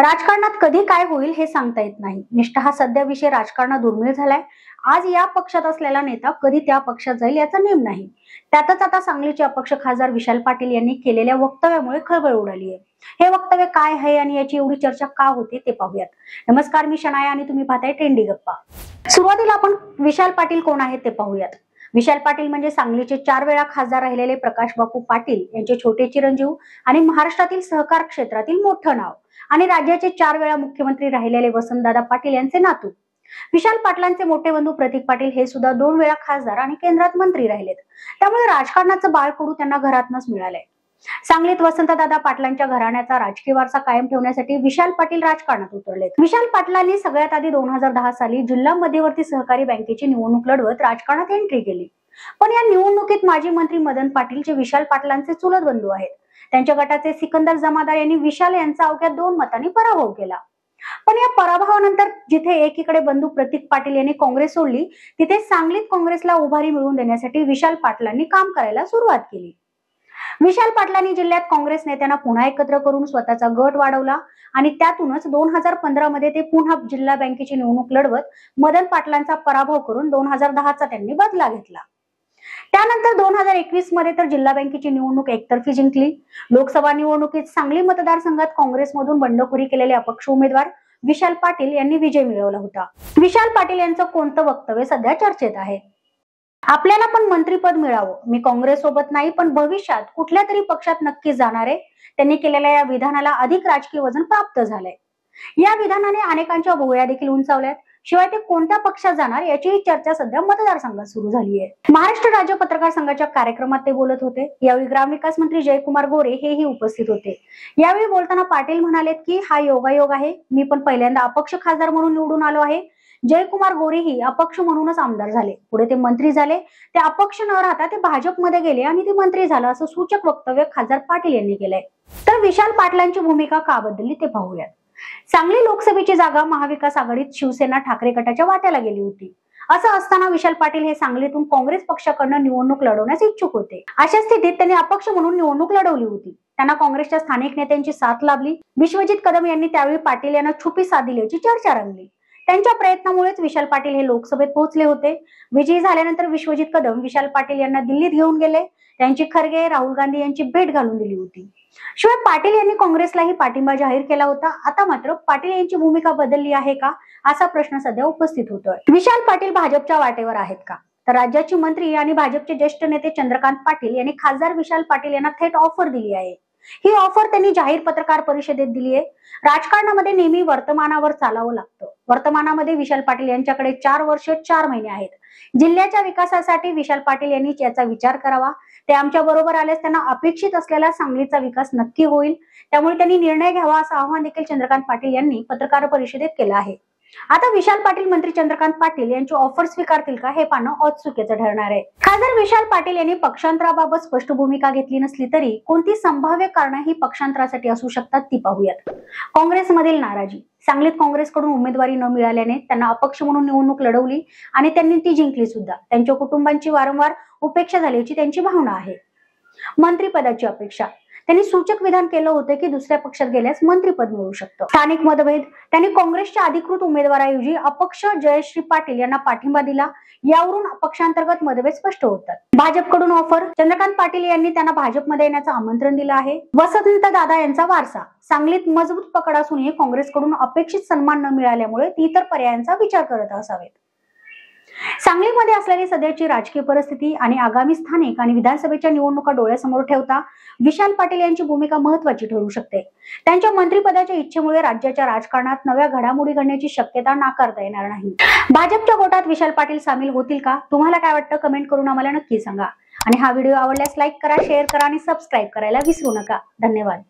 राजकारणात कधी काय होईल हे सांगता येत नाही। निष्ठा हा सध्या विषय राजकारणात दुर्मिळ झालाय। आज या पक्षात असलेला नेता कधी त्या पक्षात जाईल याचा नेम नाही। त्यातच आता सांगलीचे अपक्ष खासदार विशाल पाटील यांनी केलेल्या वक्तव्यामुळे खळबळ उडाली आहे। हे वक्तव्य काय आहे आणि याची एवढी चर्चा का होते ते पाहूयात। नमस्कार, मी शनाया आणि तुम्ही पाहताय ट्रेंडी गप्पा। सुरुवातीला आपण विशाल पाटील कोण आहेत ते पाहूयात। विशाल पाटील म्हणजे सांगलीचे 4 वेळा खासदार राहिलेले प्रकाश बापू पाटील यांचे छोटे चिरंजीव आणि महाराष्ट्रातील सहकार क्षेत्रातील मोठं नाव आणि राज्याचे 4 वेळा मुख्यमंत्री राहिलेले वसंतदादा पाटील यांचे नातू। विशाल पाटलांचे मोठे बंधू प्रतीक पाटील हे सुद्धा 2 वेळा खासदार आणि केंद्रात मंत्री राहिलेत। त्यामुळे राजकारणाचं बाळकडू त्यांना घरातनच मिळालंय। सांगलीत वसंतदादा पाटलांच्या घराण्याचा राजकीय वारसा कायम ठेवण्यासाठी विशाल पाटील राजकारणात उतरलेत। विशाल पाटलांनी सगळ्यात आधी 2010 साली जिल्हा मध्यवर्ती सहकारी बँकेची निवडणूक लढवत राजकारणात एंट्री केली। पण या निवडणुकीत माजी मंत्री मदन पाटील जे विशाल पाटलांचे चुलत बंधू आहेत, त्यांच्या गटाचे सिकंदर जमादार यांनी विशाल यांचा अवघ्या 2 मतांनी पराभव केला। पण या पराभवानंतर जिथे एकीकडे बंधू प्रतीक पाटील यांनी काँग्रेस सोडली, तिथे सांगलीत काँग्रेसला उभारी मिळवून देण्यासाठी विशाल पाटलांनी काम करायला सुरुवात केली। विशाल पाटलांनी जिल्ह्यात काँग्रेस नेत्यांना पुन्हा एकत्र करून स्वतःचा गट वाढवला आणि त्यातूनच 2015 मध्ये ते पुन्हा जिल्हा बँकेची निवडणूक लढवत मदन पाटलांचा पराभव करून 2010 चा त्यांनी बदला घेतला। त्यानंतर 2021 मध्ये तर जिल्हा बँकेची निवडणूक एकतर्फी जिंकली। लोकसभा निवडणुकीत सांगली मतदारसंघात काँग्रेसमधून बंडखोरी केलेले अपक्ष उमेदवार विशाल पाटील यांनी विजय मिळवला होता। विशाल पाटील यांचं कोणतं वक्तव्य सध्या चर्चेत आहे? आपल्याला पण मंत्रीपद मिळावं, मी काँग्रेस सोबत नाही पण भविष्यात कुठल्या तरी पक्षात नक्की जाणार आहे। त्यांनी केलेल्या या विधानाला अधिक राजकीय वजन प्राप्त झालंय। या विधानाने अनेकांच्या भुवया देखील उंचावल्यात। शिवाय ते कोणत्या पक्षात जाणार याची चर्चा सध्या मतदारसंघात सुरू झाली आहे। महाराष्ट्र राज्य पत्रकार संघाच्या कार्यक्रमात ते बोलत होते। यावेळी ग्रामविकास मंत्री जयकुमार गोरे हेही उपस्थित होते। यावेळी बोलताना पाटील म्हणालेत की हा योगायोग आहे, मी पण पहिल्यांदा अपक्ष खासदार म्हणून निवडून आलो आहे। जयकुमार गोरेही अपक्ष म्हणूनच आमदार झाले, पुढे ते मंत्री झाले, ते अपक्ष न राहता ते भाजपमध्ये गेले आणि ते मंत्री झालं, असं सूचक वक्तव्य खासदार पाटील यांनी केलंय। तर विशाल पाटलांची भूमिका का बदलली ते पाहूयात। सांगली लोकसभेची जागा महाविकास आघाडीत शिवसेना ठाकरे गटाच्या वाट्याला गेली होती। असं असताना विशाल पाटील हे सांगलीतून काँग्रेस पक्षाकडून निवडणूक लढवण्यास इच्छुक होते। अशा स्थितीत त्यांनी अपक्ष म्हणून निवडणूक लढवली होती। त्यांना काँग्रेसच्या स्थानिक नेत्यांची साथ लाभली। विश्वजित कदम यांनी त्यावेळी पाटील यांना छुपी साथ दिल्याची चर्चा रंगली। त्यांच्या प्रयत्नामुळेच विशाल पाटील हे लोकसभेत पोहोचले होते। विजयी झाल्यानंतर विश्वजित कदम विशाल पाटील यांना दिल्लीत घेऊन गेले। त्यांची खरगे, राहुल गांधी यांची भेट घालून दिली होती। शिवाय पाटील यांनी काँग्रेसलाही पाठिंबा जाहीर केला होता। आता मात्र पाटील यांची भूमिका बदलली आहे का, असा प्रश्न सध्या उपस्थित होतोय। विशाल पाटील भाजपच्या वाटेवर आहेत का? तर राज्याचे मंत्री आणि भाजपचे ज्येष्ठ नेते चंद्रकांत पाटील यांनी खासदार विशाल पाटील यांना थेट ऑफर दिली आहे। ही ऑफर त्यांनी जाहीर पत्रकार परिषदेत दिली आहे। राजकारणामध्ये नेहमी वर्तमानावर चालावं लागतं। वर्तमानामध्ये विशाल पाटील यांच्याकडे 4 वर्ष 4 महिने आहेत। जिल्ह्याच्या विकासासाठी विशाल पाटील यांनी याचा विचार करावा। ते आमच्या बरोबर आल्यास त्यांना अपेक्षित असलेला सांगलीचा विकास नक्की होईल, त्यामुळे त्यांनी निर्णय घ्यावा, असं आवाहन देखील चंद्रकांत पाटील यांनी पत्रकार परिषदेत केलं आहे। आता विशाल पाटील मंत्री चंद्रकांत पाटील यांची ऑफर स्वीकारतील का हे पाहणं औत्सुक्याचं ठरणार आहे। खासदार विशाल पाटील यांनी पक्षांतराबाबत स्पष्ट भूमिका घेतली नसली तरी कोणती संभाव्य कारणं ही पक्षांतरासाठी असू शकतात ती पाहूयात। काँग्रेसमधील नाराजी। सांगलीत काँग्रेसकडून उमेदवारी न मिळाल्याने त्यांना अपक्ष म्हणून निवडणूक लढवली आणि त्यांनी ती जिंकली सुद्धा। त्यांच्या कुटुंबांची वारंवार उपेक्षा झाल्याची त्यांची भावना आहे। मंत्रिपदाची अपेक्षा। त्यांनी सूचक विधान केलं होतं की दुसऱ्या पक्षात गेल्यास मंत्रिपद मिळू शकतं। स्थानिक मतभेद। त्यांनी काँग्रेसच्या अधिकृत उमेदवाराऐवजी अपक्ष जयश्री पाटील यांना पाठिंबा दिला। यावरून पक्षांतर्गत मतभेद स्पष्ट होतात। भाजपकडून ऑफर। चंद्रकांत पाटील यांनी त्यांना भाजपमध्ये येण्याचं आमंत्रण दिलं आहे। वसंतदादा यांचा वारसा। सांगलीत मजबूत पकड असूनही काँग्रेसकडून अपेक्षित सन्मान न मिळाल्यामुळे ती इतर पर्यायांचा विचार करत असावेत। सांगलीमध्ये असलेली सध्याची राजकीय परिस्थिती आणि आगामी स्थानिक आणि विधानसभेच्या निवडणुका डोळ्यासमोर ठेवता विशाल पाटील यांची भूमिका महत्त्वाची ठरू शकते। त्यांच्या मंत्रिपदाच्या इच्छेमुळे राज्याच्या राजकारणात नव्या घडामोडी घडण्याची शक्यता नाकारता येणार नाही। भाजपच्या गोटात विशाल पाटील सामील होतील का? तुम्हाला काय वाटतं? कमेंट करून आम्हाला नक्की सांगा। आणि हा व्हिडिओ आवडल्यास लाईक करा, शेअर करा आणि सबस्क्राईब करायला विसरू नका। धन्यवाद।